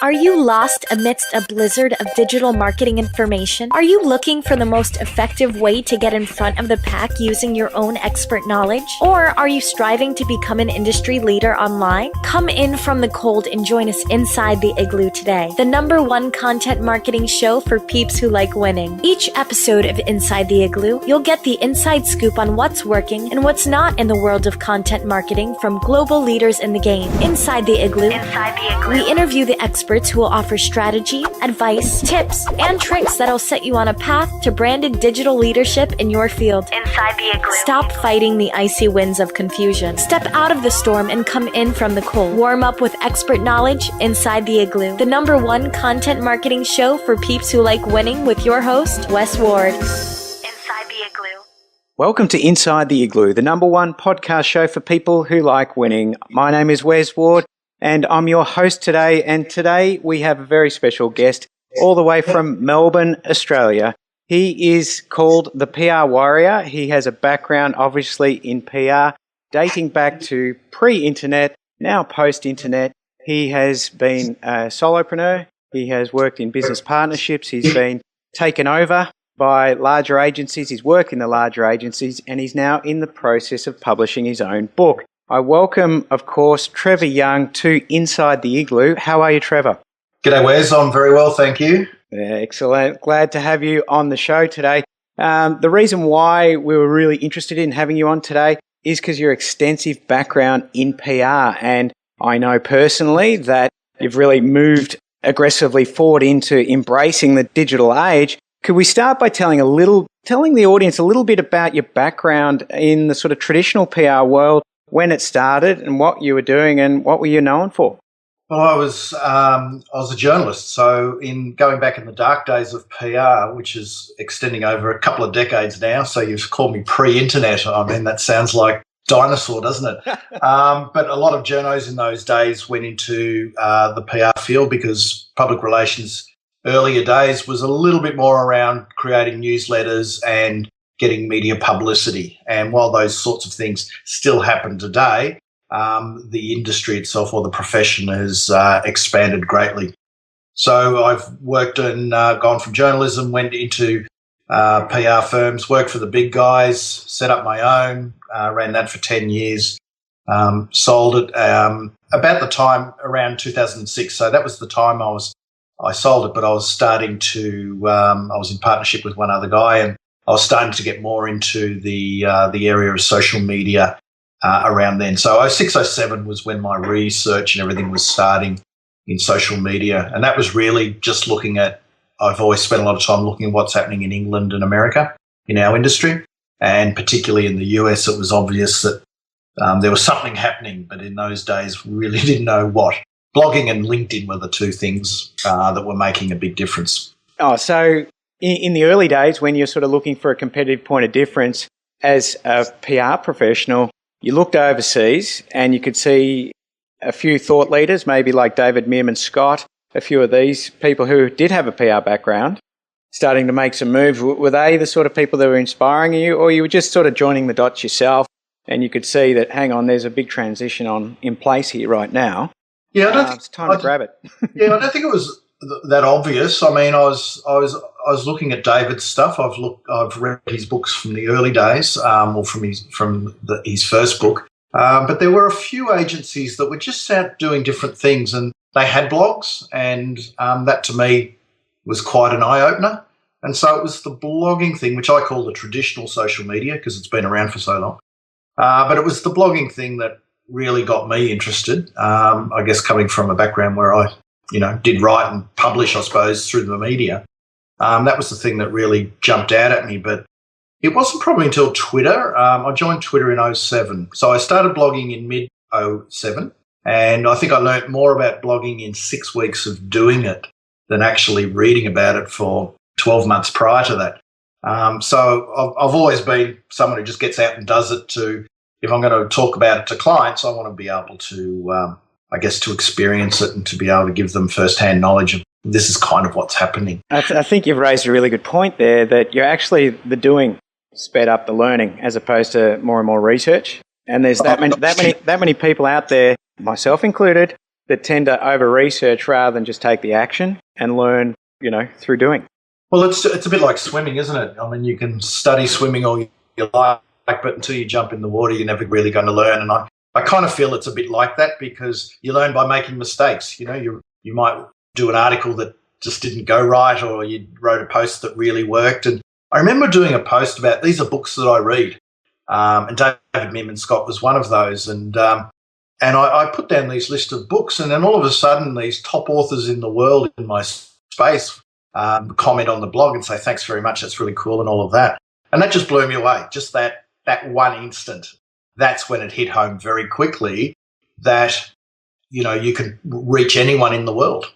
Are you lost amidst a blizzard of digital marketing information? Are you looking for the most effective way to get in front of the pack using your own expert knowledge? Or are you striving to become an industry leader online? Come in from the cold and join us inside the Igloo today, the #1 content marketing show for peeps who like winning. Each episode of Inside the Igloo, you'll get the inside scoop on what's working and what's not in the world of content marketing from global leaders in the game. Inside the Igloo, we interview the experts who will offer strategy, advice, tips, and tricks that'll set you on a path to branded digital leadership in your field. Inside the Igloo. Stop fighting the icy winds of confusion. Step out of the storm and come in from the cold. Warm up with expert knowledge inside the Igloo, the #1 content marketing show for peeps who like winning with your host, Wes Ward. Inside the Igloo. Welcome to Inside the Igloo, the #1 podcast show for people who like winning. My name is Wes Ward, and I'm your host today. And today we have a very special guest all the way from Melbourne, Australia. He is called the PR Warrior. He has a background, obviously, in PR, dating back to pre-internet, now post-internet. He has been a solopreneur. He has worked in business partnerships. He's been taken over by larger agencies. He's worked in the larger agencies, and he's now in the process of publishing his own book. I welcome, of course, Trevor Young to Inside the Igloo. How are you, Trevor? G'day, Wes. I'm very well, thank you. Yeah, excellent. Glad to have you on the show today. The reason why we were really interested in having you on today is because your extensive background in PR, and I know personally that you've really moved aggressively forward into embracing the digital age. Could we start by telling the audience a little bit about your background in the sort of traditional PR world, when it started and what you were doing and what were you known for? Well, I was a journalist, so in going back in the dark days of PR, which is extending over a couple of decades now, so you've called me pre-internet. I mean, that sounds like dinosaur, doesn't it? But a lot of journos in those days went into the PR field because public relations earlier days was a little bit more around creating newsletters and getting media publicity. And while those sorts of things still happen today, the industry itself or the profession has expanded greatly. So I've worked and gone from journalism, went into PR firms, worked for the big guys, set up my own, ran that for 10 years, sold it about the time around 2006. So that was the time I sold it, but I was starting to, I was in partnership with one other guy, and I was starting to get more into the area of social media around then. So 06, 07 was when my research and everything was starting in social media. And that was really just looking at, I've always spent a lot of time looking at what's happening in England and America in our industry. And particularly in the US, it was obvious that there was something happening, but in those days, we really didn't know what. Blogging and LinkedIn were the two things that were making a big difference. Oh, so in the early days when you're sort of looking for a competitive point of difference as a PR professional, you looked overseas and you could see a few thought leaders, maybe like David Meerman Scott, a few of these people who did have a PR background, starting to make some moves. Were they the sort of people that were inspiring you, or you were just sort of joining the dots yourself and you could see that, hang on, there's a big transition in place here right now? Yeah, I don't think it's time to grab it. Yeah, I don't think it was that obvious. I mean, I was looking at David's stuff. I've read his books from the early days, or from his first book. But there were a few agencies that were just out doing different things, and they had blogs, and that to me was quite an eye opener. And so it was the blogging thing, which I call the traditional social media because it's been around for so long. But it was the blogging thing that really got me interested. I guess coming from a background where I did write and publish, I suppose, through the media. That was the thing that really jumped out at me. But it wasn't probably until Twitter. I joined Twitter in 07. So I started blogging in mid-07. And I think I learnt more about blogging in 6 weeks of doing it than actually reading about it for 12 months prior to that. So I've always been someone who just gets out and does it if I'm going to talk about it to clients, I want to be able to, to experience it and to be able to give them firsthand knowledge of this is kind of what's happening. I think you've raised a really good point there, that you're actually the doing sped up the learning as opposed to more and more research. And there's that many people out there, myself included, that tend to over-research rather than just take the action and learn, through doing. Well, it's a bit like swimming, isn't it? I mean, you can study swimming all your life, but until you jump in the water, you're never really going to learn. And I kind of feel it's a bit like that, because you learn by making mistakes. You might do an article that just didn't go right, or you wrote a post that really worked. And I remember doing a post about, these are books that I read, and David Miman Scott was one of those. And I put down these list of books, and then all of a sudden these top authors in the world in my space comment on the blog and say, thanks very much, that's really cool and all of that. And that just blew me away, just that one instant. That's when it hit home very quickly that, you can reach anyone in the world.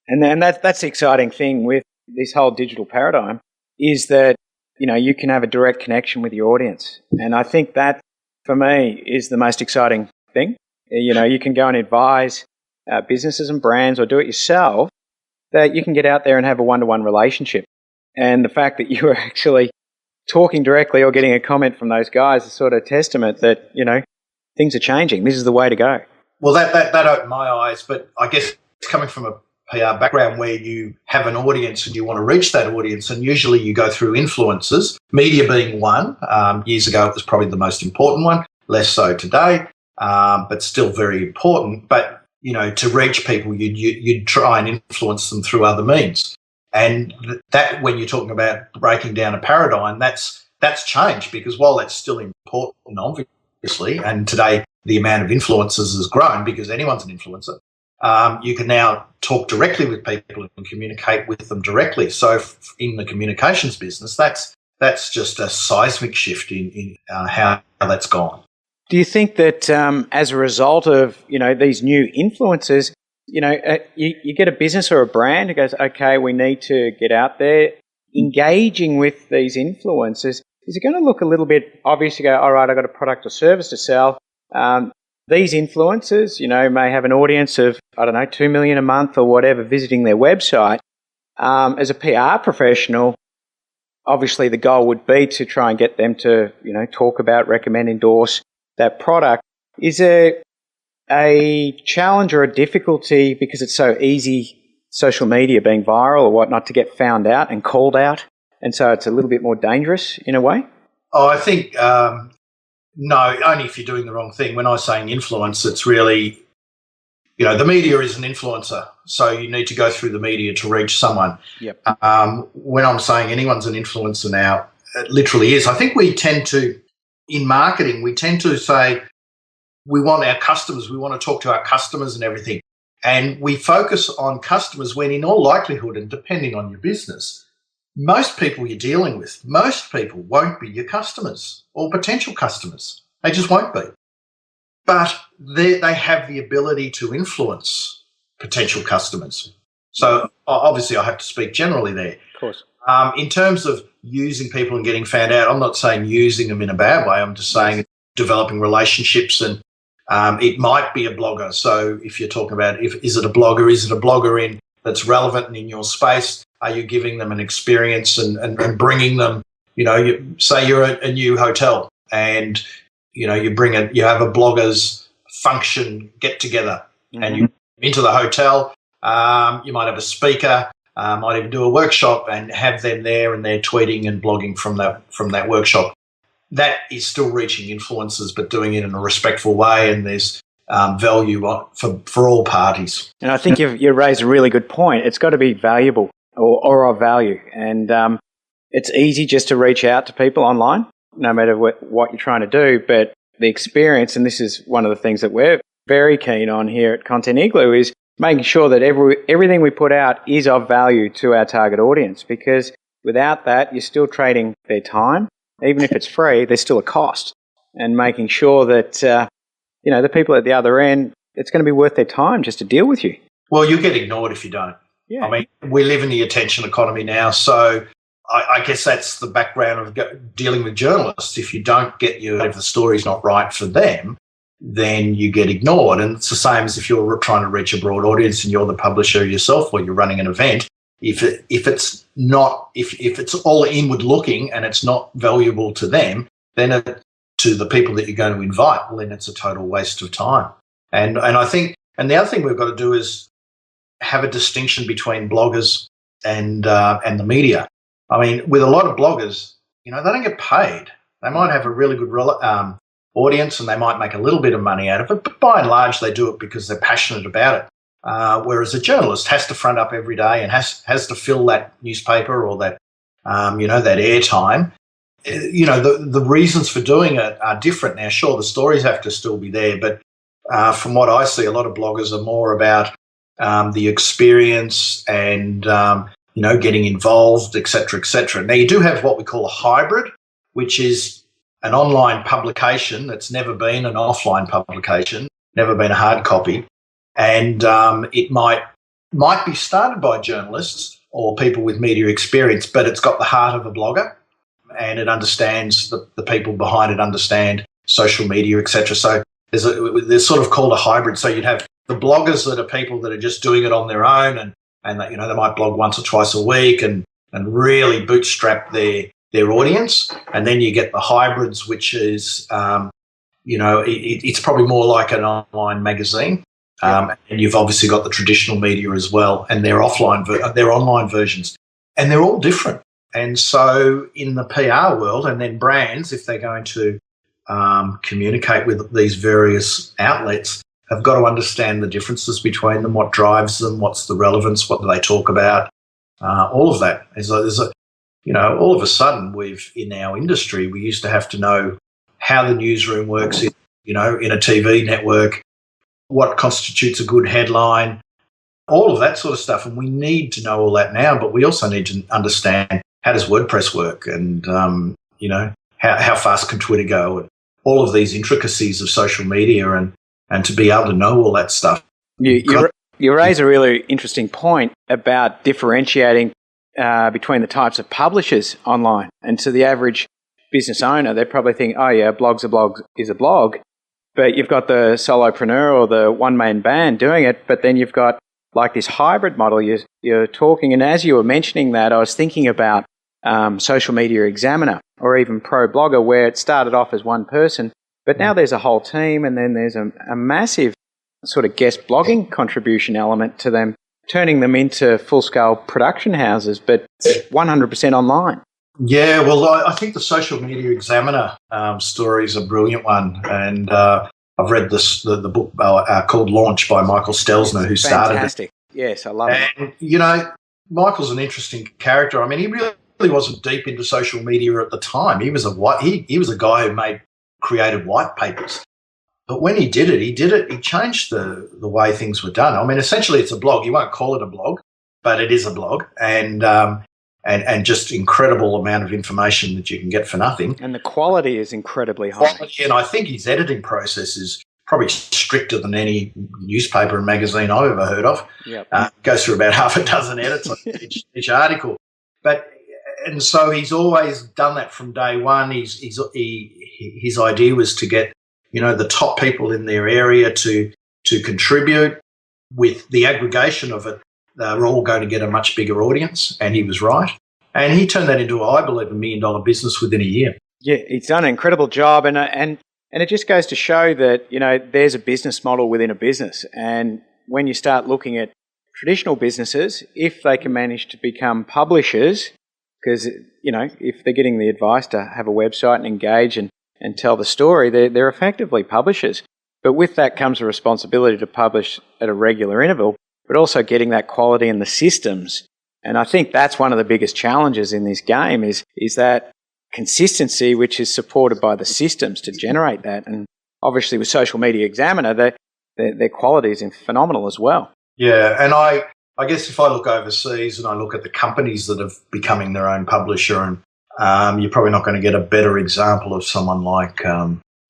And then that's the exciting thing with this whole digital paradigm, is that, you can have a direct connection with your audience. And I think that, for me, is the most exciting thing. You can go and advise businesses and brands, or do it yourself, that you can get out there and have a one-to-one relationship. And the fact that you are actually talking directly or getting a comment from those guys is sort of testament that, things are changing. This is the way to go. Well, that opened my eyes, but I guess it's coming from a PR background where you have an audience and you want to reach that audience, and usually you go through influencers, media being one. Years ago, it was probably the most important one, less so today, but still very important. But, to reach people, you'd try and influence them through other means. And that, when you're talking about breaking down a paradigm, that's changed, because while that's still important, obviously, and today the amount of influencers has grown because anyone's an influencer, you can now talk directly with people and communicate with them directly. So in the communications business, that's just a seismic shift in how that's gone. Do you think that as a result of, these new influencers, you get a business or a brand who goes, okay, we need to get out there, engaging with these influencers, is it going to look a little bit obvious? You go, all right, I've got a product or service to sell. These influencers, may have an audience of, 2 million a month or whatever visiting their website. As a PR professional, obviously the goal would be to try and get them to, talk about, recommend, endorse that product. Is there a challenge or a difficulty, because it's so easy, social media being viral or whatnot, to get found out and called out, and so it's a little bit more dangerous in a way? Oh, I think no, only if you're doing the wrong thing. When I was saying influence, it's really, the media is an influencer, so you need to go through the media to reach someone. Yep. When I'm saying anyone's an influencer now, it literally is. I think we tend to, in marketing, we tend to say we want our customers, we want to talk to our customers and everything. And we focus on customers when, in all likelihood, and depending on your business, most people you're dealing with, most people won't be your customers or potential customers. They just won't be. But they have the ability to influence potential customers. So obviously I have to speak generally there. Of course. In terms of using people and getting found out, I'm not saying using them in a bad way. I'm just saying developing relationships, and it might be a blogger. So if you're talking about, is it a blogger? Is it a blogger that's relevant and in your space? Are you giving them an experience and bringing them, say you're a new hotel and, you have a bloggers function get together, and you into the hotel, you might have a speaker, might even do a workshop and have them there, and they're tweeting and blogging from that workshop. That is still reaching influencers, but doing it in a respectful way, and there's value for all parties. And I think you raised a really good point. It's got to be valuable or of value, and it's easy just to reach out to people online, no matter what you're trying to do. But the experience, and this is one of the things that we're very keen on here at Content Igloo, is making sure that everything we put out is of value to our target audience, because without that, you're still trading their time. Even if it's free, there's still a cost, and making sure that, the people at the other end, it's going to be worth their time just to deal with you. Well, you get ignored if you don't. Yeah. I mean, we live in the attention economy now, so I guess that's the background of dealing with journalists. If you don't get if the story's not right for them, then you get ignored. And it's the same as if you're trying to reach a broad audience and you're the publisher yourself, or you're running an event. If it's all inward looking and it's not valuable to them, then to the people that you're going to invite, well, then it's a total waste of time. And I think And the other thing we've got to do is have a distinction between bloggers and the media. I mean, with a lot of bloggers, they don't get paid. They might have a really good audience and they might make a little bit of money out of it, but by and large, they do it because they're passionate about it. Whereas a journalist has to front up every day and has to fill that newspaper or that, that airtime. The reasons for doing it are different. Now, sure, the stories have to still be there, but from what I see, a lot of bloggers are more about the experience and, getting involved, et cetera, et cetera. Now, you do have what we call a hybrid, which is an online publication that's never been an offline publication, never been a hard copy. And it might be started by journalists or people with media experience, but it's got the heart of a blogger and it understands the people behind it, understand social media, etc. So there's sort of called a hybrid. So you'd have the bloggers that are people that are just doing it on their own and they might blog once or twice a week and really bootstrap their audience. And then you get the hybrids, which is, it's probably more like an online magazine. And you've obviously got the traditional media as well, and their online versions, and they're all different. And so in the PR world, and then brands, if they're going to communicate with these various outlets, have got to understand the differences between them, what drives them, what's the relevance, what do they talk about, all of that. All of a sudden, in our industry, we used to have to know how the newsroom works in a TV network, what constitutes a good headline, all of that sort of stuff. And we need to know all that now, but we also need to understand how does WordPress work and, how fast can Twitter go and all of these intricacies of social media and to be able to know all that stuff. You raise a really interesting point about differentiating between the types of publishers online. And to the average business owner, they probably think, oh yeah, blog is a blog. But you've got the solopreneur or the one-man band doing it, but then you've got like this hybrid model you're talking. And as you were mentioning that, I was thinking about Social Media Examiner or even Pro Blogger, where it started off as one person, but now there's a whole team and then there's a massive sort of guest blogging contribution element to them, turning them into full-scale production houses, but 100% online. Yeah, well, I think the Social Media Examiner story is a brilliant one, and I've read the book called Launch by Michael Stelzner, who started it. Fantastic. Yes, I love it. And, Michael's an interesting character. I mean, he really wasn't deep into social media at the time. He was a guy who created white papers. But when he did it, he changed the way things were done. I mean, essentially it's a blog. You won't call it a blog, but it is a blog. And just incredible amount of information that you can get for nothing. And the quality is incredibly high. And I think his editing process is probably stricter than any newspaper and magazine I've ever heard of. Yep. Goes through about half a dozen edits on each article. And so he's always done that from day one. His idea was to get, the top people in their area to contribute. With the aggregation of it, we're all going to get a much bigger audience, and he was right. And he turned that into, I believe, $1 million business within a year. Yeah, he's done an incredible job, and it just goes to show that there's a business model within a business, and when you start looking at traditional businesses, if they can manage to become publishers, because if they're getting the advice to have a website and engage and tell the story, they're effectively publishers. But with that comes a responsibility to publish at a regular interval, but also getting that quality in the systems. And I think that's one of the biggest challenges in this game is that consistency, which is supported by the systems to generate that. And obviously with Social Media Examiner, their quality is phenomenal as well. Yeah, and I guess if I look overseas and I look at the companies that are becoming their own publisher, and you're probably not going to get a better example of someone like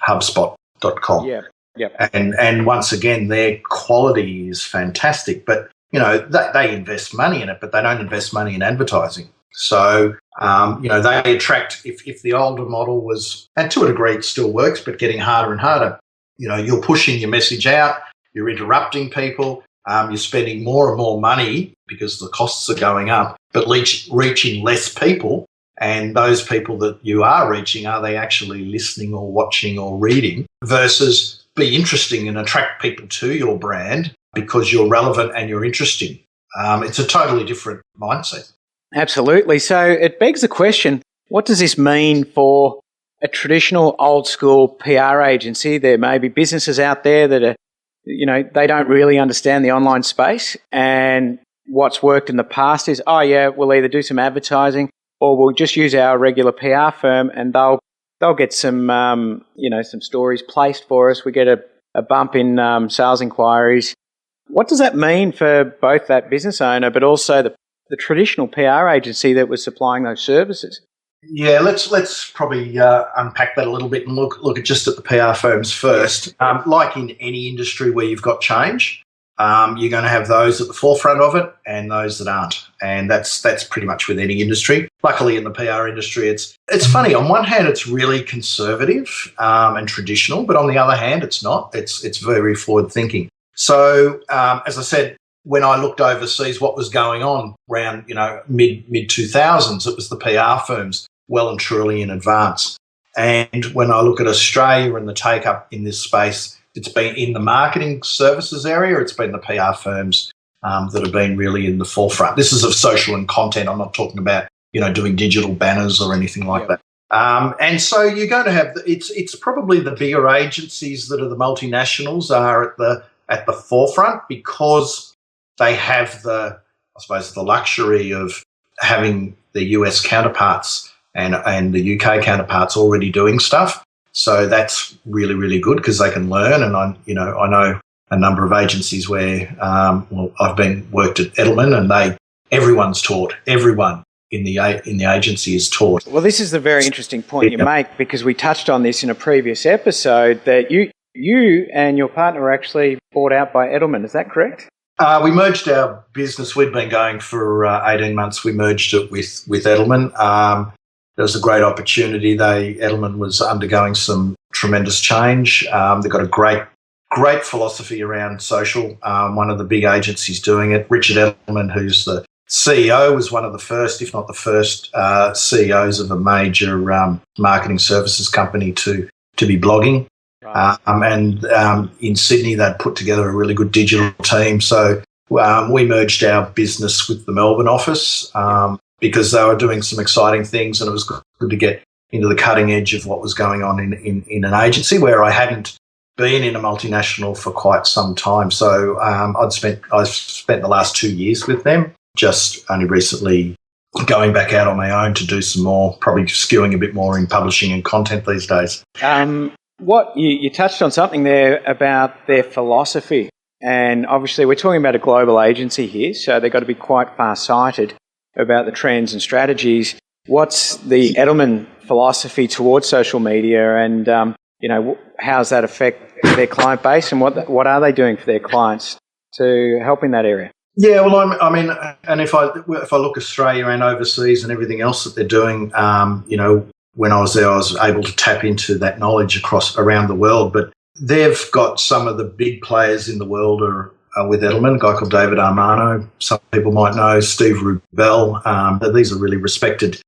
Hubspot.com. Yeah. Yep. And once again, their quality is fantastic, but they invest money in it, but they don't invest money in advertising. So they attract. If the older model was, and to a degree it still works, but getting harder and harder. You're pushing your message out, you're interrupting people, you're spending more and more money because the costs are going up, but reaching less people. And those people that you are reaching, are they actually listening or watching or reading versus be interesting and attract people to your brand because you're relevant and you're interesting. It's a totally different mindset. Absolutely. So it begs the question, what does this mean for a traditional old school PR agency? There may be businesses out there that are, they don't really understand the online space, and what's worked in the past is, we'll either do some advertising or we'll just use our regular PR firm and they'll get some, some stories placed for us. We get a bump in sales inquiries. What does that mean for both that business owner but also the traditional PR agency that was supplying those services? Yeah, let's probably unpack that a little bit and look at just at the PR firms first. Like in any industry where you've got change, you're going to have those at the forefront of it and those that aren't, and that's pretty much with any industry. Luckily, in the PR industry, it's funny. On one hand, it's really conservative and traditional, but on the other hand, it's not. It's very forward thinking. So, as I said, when I looked overseas, what was going on around mid 2000s, it was the PR firms well and truly in advance. And when I look at Australia and the take up in this space, it's been in the marketing services area. It's been the PR firms that have been really in the forefront. This is of social and content. I'm not talking about doing digital banners or anything like that. And so you're going to have it's probably the bigger agencies that are the multinationals are at the forefront because they have the luxury of having the US counterparts and the UK counterparts already doing stuff. So that's really, really good because they can learn. And I know a number of agencies where I've worked at Edelmen, and everyone's taught. Everyone in the agency is taught. Well, this is the very interesting point you make, because we touched on this in a previous episode that you and your partner were actually bought out by Edelmen. Is that correct? We merged our business. We'd been going for 18 months. We merged it with Edelmen. There was a great opportunity. Edelmen was undergoing some tremendous change. They've got a great philosophy around social. One of the big agencies doing it. Richard Edelmen, who's the CEO, was one of the first, if not the first, CEOs of a major marketing services company to be blogging. Right. And in Sydney, they'd put together a really good digital team. So we merged our business with the Melbourne office because they were doing some exciting things, and it was good to get into the cutting edge of what was going on in an agency where I hadn't been in a multinational for quite some time. So I've spent the last 2 years with them, just only recently going back out on my own to do some more, probably skewing a bit more in publishing and content these days. What you touched on something there about their philosophy, and obviously we're talking about a global agency here, so they've got to be quite far-sighted about the trends and strategies. What's the Edelmen philosophy towards social media, and how does that affect their client base, and what are they doing for their clients to help in that area? Yeah, well, I mean, and if I look Australia and overseas and everything else that they're doing, when I was there, I was able to tap into that knowledge around the world. But they've got some of the big players in the world are with Edelmen, a guy called David Armano. Some people might know Steve Rubell. These are really respected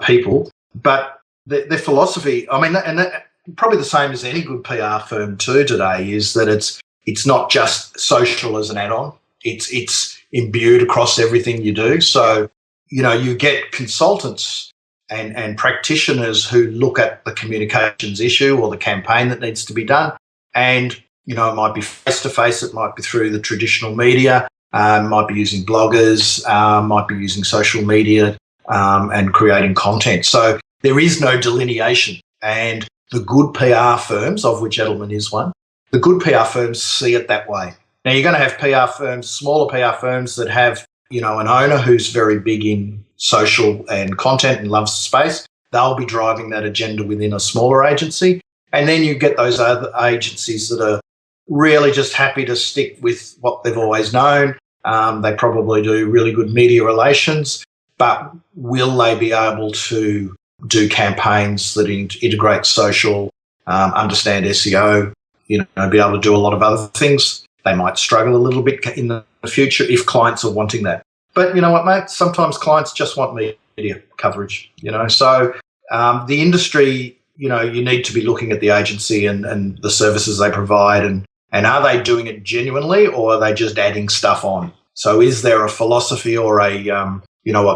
people. But their philosophy, I mean, and that, probably the same as any good PR firm too today, is that it's not just social as an add-on. It's imbued across everything you do. So, you get consultants and practitioners who look at the communications issue or the campaign that needs to be done. And, it might be face-to-face, it might be through the traditional media, might be using bloggers, might be using social media and creating content. So there is no delineation. And the good PR firms, of which Edelmen is one, the good PR firms see it that way. Now, you're going to have PR firms, smaller PR firms that have, an owner who's very big in social and content and loves the space. They'll be driving that agenda within a smaller agency. And then you get those other agencies that are really just happy to stick with what they've always known. They probably do really good media relations, but will they be able to do campaigns that integrate social, understand SEO, be able to do a lot of other things? They might struggle a little bit in the future if clients are wanting that. But you know what, mate? Sometimes clients just want media coverage, So the industry you need to be looking at the agency and the services they provide, and are they doing it genuinely, or are they just adding stuff on? So is there a philosophy or a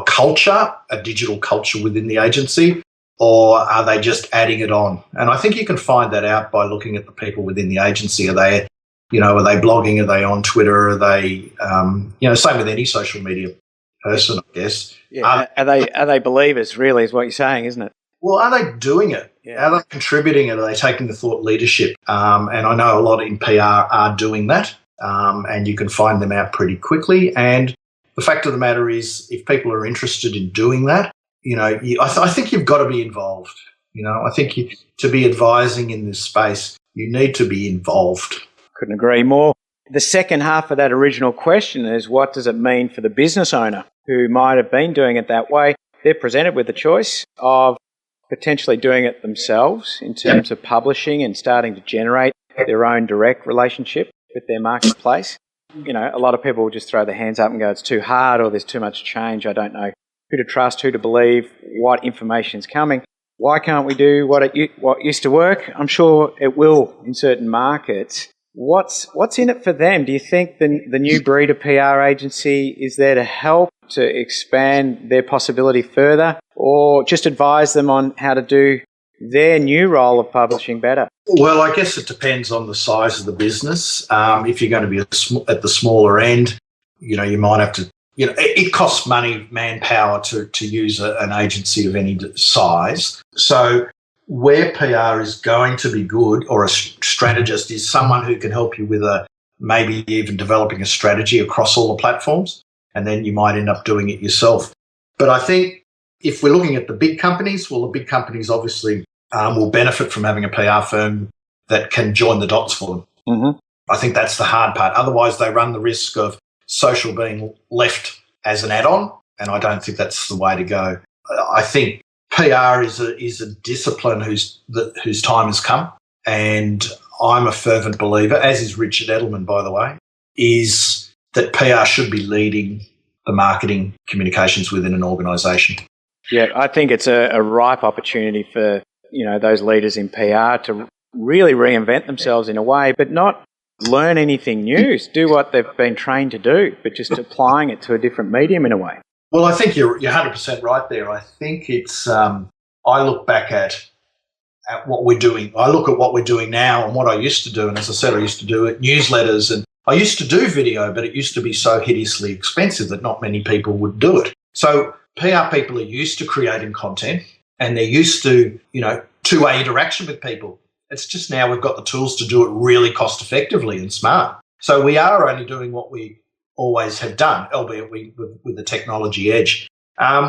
culture, a digital culture within the agency, or are they just adding it on? And I think you can find that out by looking at the people within the agency. Are they blogging? Are they on Twitter? Are they, same with any social media person, I guess. Yeah. Are they believers, really, is what you're saying, isn't it? Well, are they doing it? Yeah. Are they contributing it? Are they taking the thought leadership? And I know a lot in PR are doing that, and you can find them out pretty quickly. And the fact of the matter is, if people are interested in doing that, I think you've got to be involved. I think to be advising in this space, you need to be involved. Couldn't agree more. The second half of that original question is, what does it mean for the business owner who might have been doing it that way? They're presented with the choice of potentially doing it themselves in terms of publishing and starting to generate their own direct relationship with their marketplace. A lot of people will just throw their hands up and go, it's too hard, or there's too much change. I don't know who to trust, who to believe, what information's coming. Why can't we do what used to work? I'm sure it will in certain markets. What's in it for them? Do you think the new breed of PR agency is there to help to expand their possibility further, or just advise them on how to do their new role of publishing better? Well, I guess it depends on the size of the business. If you're going to be at the smaller end, you might have to, it costs money, manpower to use an agency of any size. So where PR is going to be good, or a strategist, is someone who can help you with maybe even developing a strategy across all the platforms, and then you might end up doing it yourself. But I think if we're looking at the big companies, well, the big companies obviously will benefit from having a PR firm that can join the dots for them. Mm-hmm. I think that's the hard part. Otherwise, they run the risk of social being left as an add-on, and I don't think that's the way to go. I think PR is a discipline whose time has come, and I'm a fervent believer, as is Richard Edelmen, by the way, is that PR should be leading the marketing communications within an organisation. Yeah, I think it's a ripe opportunity for those leaders in PR to really reinvent themselves in a way, but not learn anything new. Do what they've been trained to do, but just applying it to a different medium in a way. Well, I think you're 100% right there. I think it's I look back at what we're doing. I look at what we're doing now and what I used to do. And as I said, I used to do it, newsletters, and I used to do video, but it used to be so hideously expensive that not many people would do it. So PR people are used to creating content, and they're used to, two-way interaction with people. It's just now we've got the tools to do it really cost effectively and smart. So we are only doing what we always have done, albeit with the technology edge.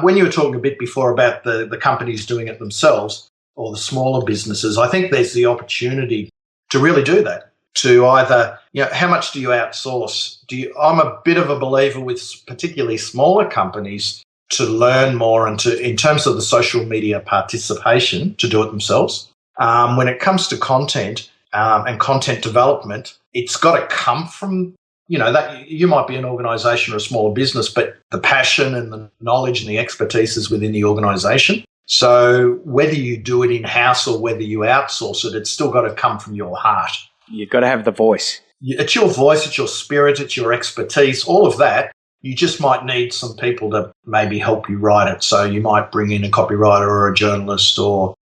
When you were talking a bit before about the companies doing it themselves, or the smaller businesses, I think there's the opportunity to really do that. To either, how much do you outsource? I'm a bit of a believer with particularly smaller companies to learn more and in terms of the social media participation, to do it themselves. When it comes to content and content development, it's got to come from, that you might be an organisation or a smaller business, but the passion and the knowledge and the expertise is within the organisation. So whether you do it in-house or whether you outsource it, it's still got to come from your heart. You've got to have the voice. It's your voice, it's your spirit, it's your expertise, all of that. You just might need some people to maybe help you write it. So you might bring in a copywriter or a journalist, or,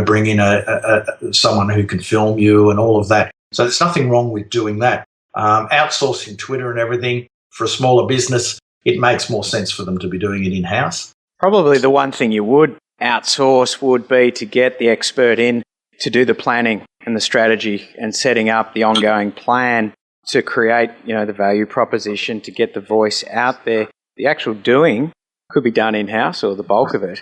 bring in someone who can film you and all of that. So there's nothing wrong with doing that. Outsourcing Twitter and everything for a smaller business, it makes more sense for them to be doing it in-house. Probably the one thing you would outsource would be to get the expert in to do the planning and the strategy and setting up the ongoing plan to create, the value proposition, to get the voice out there. The actual doing could be done in-house, or the bulk of it.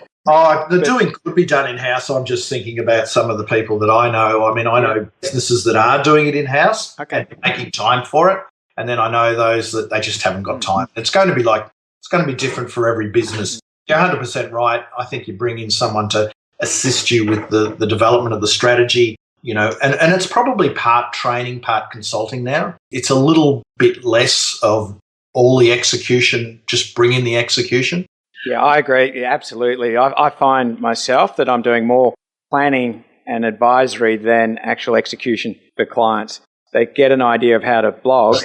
Doing could be done in-house. I'm just thinking about some of the people that I know. I mean, I know businesses that are doing it in-house and making time for it. And then I know those that they just haven't got time. It's going to be different for every business. You're 100% right. I think you bring in someone to assist you with the development of the strategy, and it's probably part training, part consulting now. It's a little bit less of all the execution, just bring in the execution. Yeah, I agree. Yeah, absolutely. I find myself that I'm doing more planning and advisory than actual execution for clients. They get an idea of how to blog,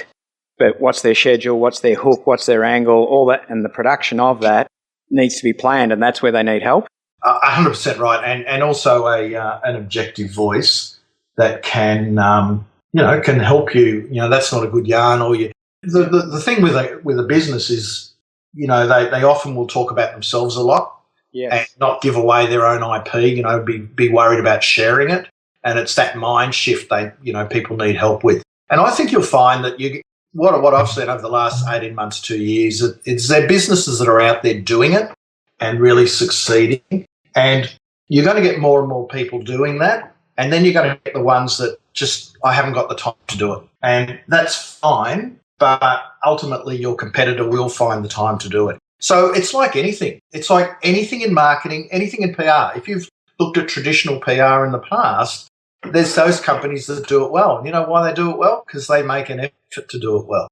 but what's their schedule, what's their hook, what's their angle, all that, and the production of that needs to be planned, and that's where they need help. 100% right, and also an objective voice that can can help you. That's not a good yarn, or you. The thing with a business is, they often will talk about themselves a lot, yes, and not give away their own IP. Be worried about sharing it, and it's that mind shift people need help with. And I think you'll find that what I've seen over the last 18 months, 2 years, it's their businesses that are out there doing it and really succeeding. And you're going to get more and more people doing that. And then you're going to get the ones that just, I haven't got the time to do it. And that's fine, but ultimately your competitor will find the time to do it. So it's like anything. It's like anything in marketing, anything in PR. If you've looked at traditional PR in the past, there's those companies that do it well. You know why they do it well? Because they make an effort to do it well.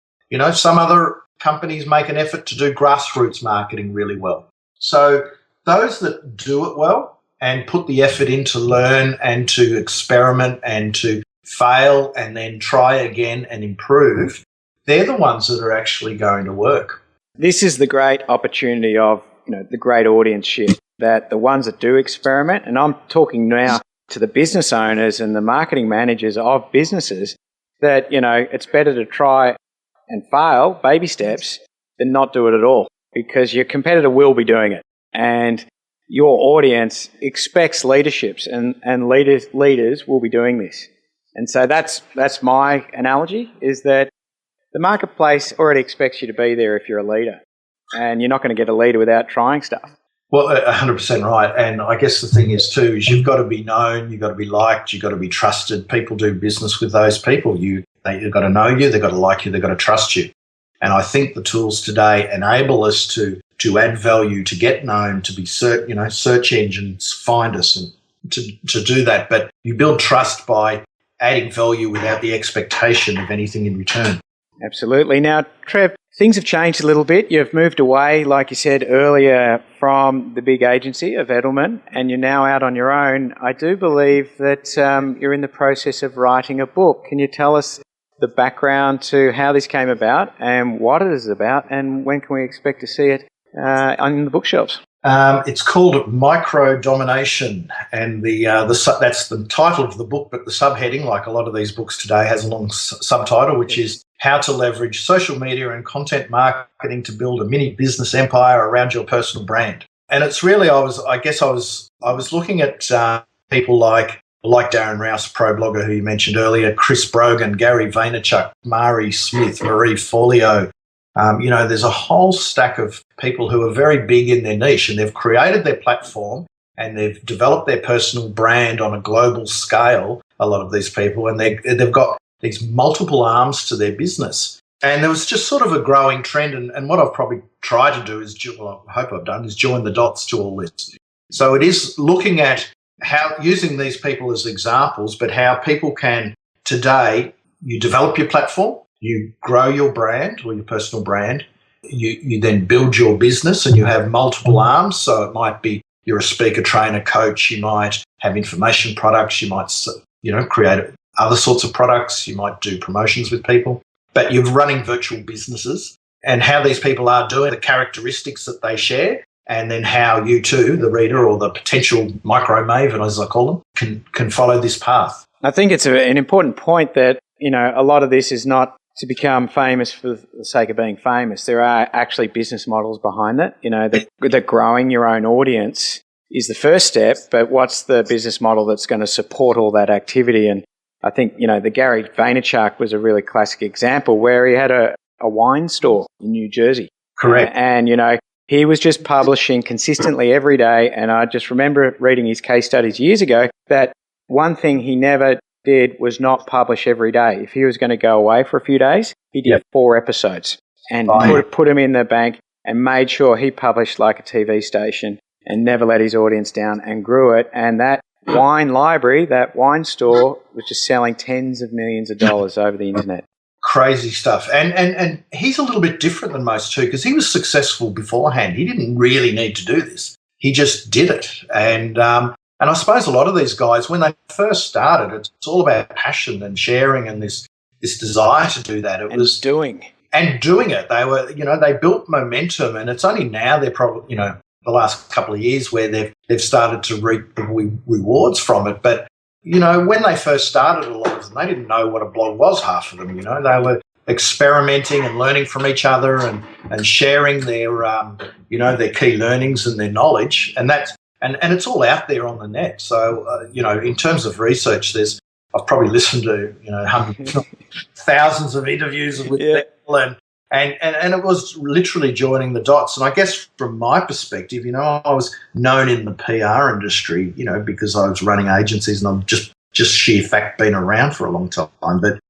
Some other companies make an effort to do grassroots marketing really well. So those that do it well and put the effort in to learn and to experiment and to fail and then try again and improve, they're the ones that are actually going to work. This is the great opportunity of the great audience shift, that the ones that do experiment, and I'm talking now to the business owners and the marketing managers of businesses, that it's better to try and fail, baby steps, than not do it at all, because your competitor will be doing it, and your audience expects leaderships, and leaders will be doing this. And so that's my analogy, is that the marketplace already expects you to be there if you're a leader, and you're not going to get a leader without trying stuff. Well, 100% right. And I guess the thing is too, is you've got to be known, you've got to be liked, you've got to be trusted. People do business with those people. They've got to know you, they've got to like you, they've got to trust you. And I think the tools today enable us to add value, to get known, to be search engines find us, and to do that. But you build trust by adding value without the expectation of anything in return. Absolutely. Now, Trev, things have changed a little bit. You've moved away, like you said earlier, from the big agency of Edelmen, and you're now out on your own. I do believe that you're in the process of writing a book. Can you tell us the background to how this came about and what it is about, and when can we expect to see it on the bookshelves? It's called Micro Domination, and that's the title of the book, but the subheading, like a lot of these books today, has a long subtitle, which is How to Leverage Social Media and Content Marketing to Build a Mini Business Empire Around Your Personal Brand. And it's really, I was looking at people like Darren Rouse, pro blogger who you mentioned earlier, Chris Brogan, Gary Vaynerchuk, Mari Smith, Marie Forleo. There's a whole stack of people who are very big in their niche, and they've created their platform and they've developed their personal brand on a global scale, a lot of these people, and they've got these multiple arms to their business. And there was just sort of a growing trend, and what I've probably tried to do is, I hope I've done, is join the dots to all this. So it is looking at how, using these people as examples, but how people can today, you develop your platform, you grow your brand or your personal brand, you then build your business, and you have multiple arms. So it might be you're a speaker, trainer, coach, you might have information products, you might create other sorts of products, you might do promotions with people, but you're running virtual businesses, and how these people are doing, the characteristics that they share, and then how you too, the reader or the potential micro maven, as I call them, can follow this path. I think it's an important point that, a lot of this is not to become famous for the sake of being famous. There are actually business models behind it. That growing your own audience is the first step, but what's the business model that's going to support all that activity? And I think, the Gary Vaynerchuk was a really classic example, where he had a wine store in New Jersey. Correct. And he was just publishing consistently every day. And I just remember reading his case studies years ago that one thing he never did was not publish every day. If he was going to go away for a few days, he did 4 episodes and put them in the bank, and made sure he published like a TV station and never let his audience down, and grew it. And that wine library, that wine store, was just selling tens of millions of dollars over the internet. Crazy stuff. And he's a little bit different than most too, because he was successful beforehand. He didn't really need to do this. He just did it. And And I suppose a lot of these guys, when they first started, it's all about passion and sharing and this desire to do that. It was doing it. They were, they built momentum, and it's only now they're probably, the last couple of years where they've started to reap the rewards from it. But when they first started, a lot of them, they didn't know what a blog was. Half of them, they were experimenting and learning from each other and sharing their their key learnings and their knowledge, and it's all out there on the net. So in terms of research, I've probably listened to hundreds, thousands of interviews with people, and it was literally joining the dots. And I guess from my perspective, I was known in the PR industry, because I was running agencies, and I've just sheer fact been around for a long time. But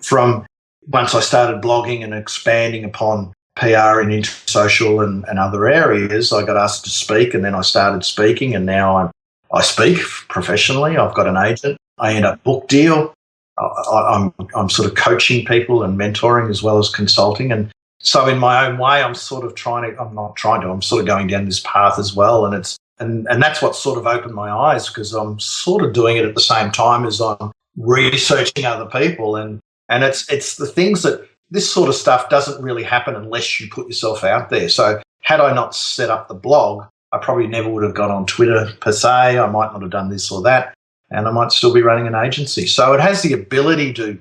from once I started blogging and expanding upon PR and into social and other areas, I got asked to speak, and then I started speaking, and now I speak professionally. I've got an agent. I end up book deal. I'm sort of coaching people and mentoring as well as consulting. And so in my own way, I'm sort of I'm sort of going down this path as well. And that's what sort of opened my eyes, because I'm sort of doing it at the same time as I'm researching other people. And it's the things that this sort of stuff doesn't really happen unless you put yourself out there. So had I not set up the blog, I probably never would have got on Twitter per se. I might not have done this or that, and I might still be running an agency. So it has the ability to,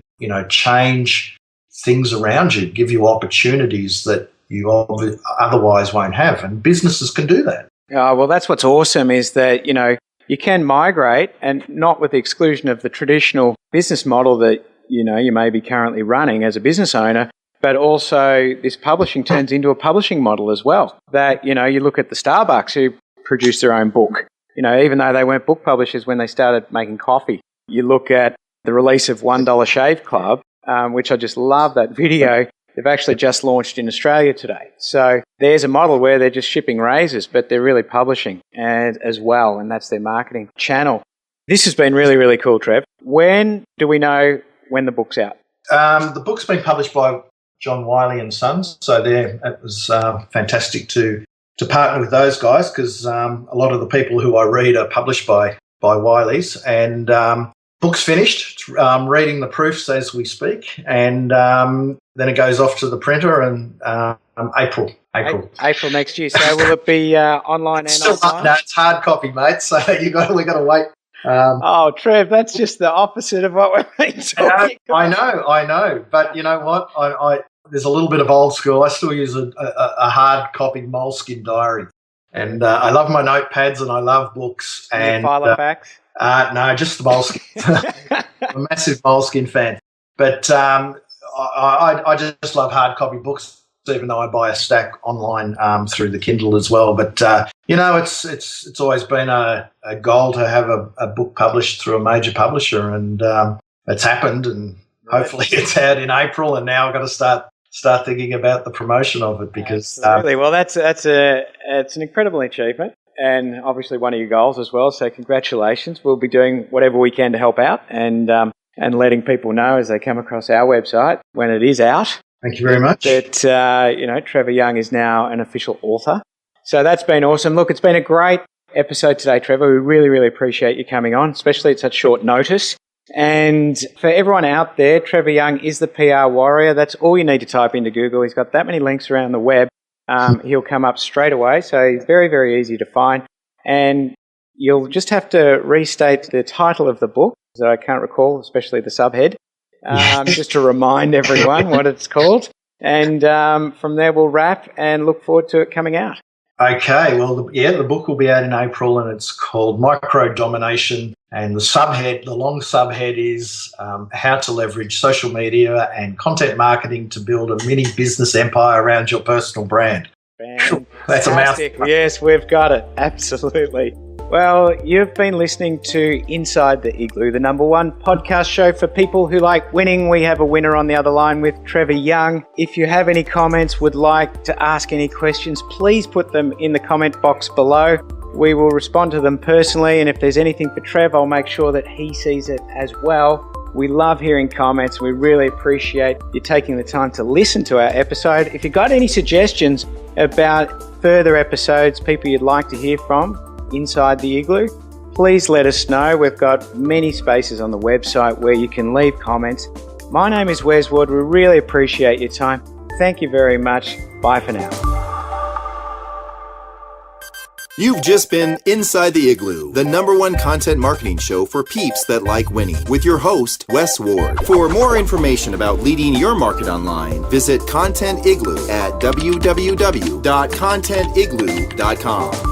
change things around you, give you opportunities that you otherwise won't have, and businesses can do that. Well, that's what's awesome, is that, you can migrate, and not with the exclusion of the traditional business model that, you may be currently running as a business owner, but also this publishing turns into a publishing model as well. That, you look at the Starbucks who produce their own book, even though they weren't book publishers when they started making coffee. You look at the release of $1 Shave Club, which I just love that video. They've actually just launched in Australia today. So there's a model where they're just shipping razors, but they're really publishing as well, and that's their marketing channel. This has been really, really cool, Trev. When do we know when the book's out? The book's been published by John Wiley and Sons. So it was fantastic to partner with those guys, because a lot of the people who I read are published by Wiley's. And book's finished, reading the proofs as we speak, and then it goes off to the printer in April. April next year. So will it be online and offline? No, it's hard copy, mate. So we got to wait. Trev, that's just the opposite of what we've been talking about. I know. But you know what? I there's a little bit of old school. I still use a hard copy moleskin diary. And I love my notepads, and I love books. And Filofax? No, just the moleskin. I'm a massive moleskin fan. But I just love hard copy books, even though I buy a stack online through the Kindle as well. But it's always been a goal to have a book published through a major publisher, and it's happened. And hopefully it's out in April. And now I've got to start thinking about the promotion of it, because absolutely. Well, it's an incredible achievement, and obviously one of your goals as well. So congratulations. We'll be doing whatever we can to help out, and letting people know as they come across our website when it is out. Thank you very much. That Trevor Young is now an official author. So that's been awesome. Look, it's been a great episode today, Trevor. We really, really appreciate you coming on, especially at such short notice. And for everyone out there, Trevor Young is the PR warrior. That's all you need to type into Google. He's got that many links around the web. He'll come up straight away. So he's very, very easy to find. And you'll just have to restate the title of the book, that I can't recall, especially the subhead, just to remind everyone what it's called. And from there we'll wrap and look forward to it coming out. Okay, well, the book will be out in April, and it's called Micro Domination. And the long subhead is how to leverage social media and content marketing to build a mini business empire around your personal brand. Fantastic. That's a mouthful. Yes, we've got it. Absolutely. Well, you've been listening to Inside the Igloo, the #1 podcast show for people who like winning. We have a winner on the other line with Trevor Young. If you have any comments, would like to ask any questions, please put them in the comment box below. We will respond to them personally, and if there's anything for Trev, I'll make sure that he sees it as well. We love hearing comments. We really appreciate you taking the time to listen to our episode. If you've got any suggestions about further episodes, people you'd like to hear from inside the Igloo, please let us know. We've got many spaces on the website where you can leave comments. My name is Wes Ward. We really appreciate your time. Thank you very much. Bye for now. You've just been Inside the Igloo, the #1 content marketing show for peeps that like winning, with your host, Wes Ward. For more information about leading your market online, visit Content Igloo at www.contentigloo.com.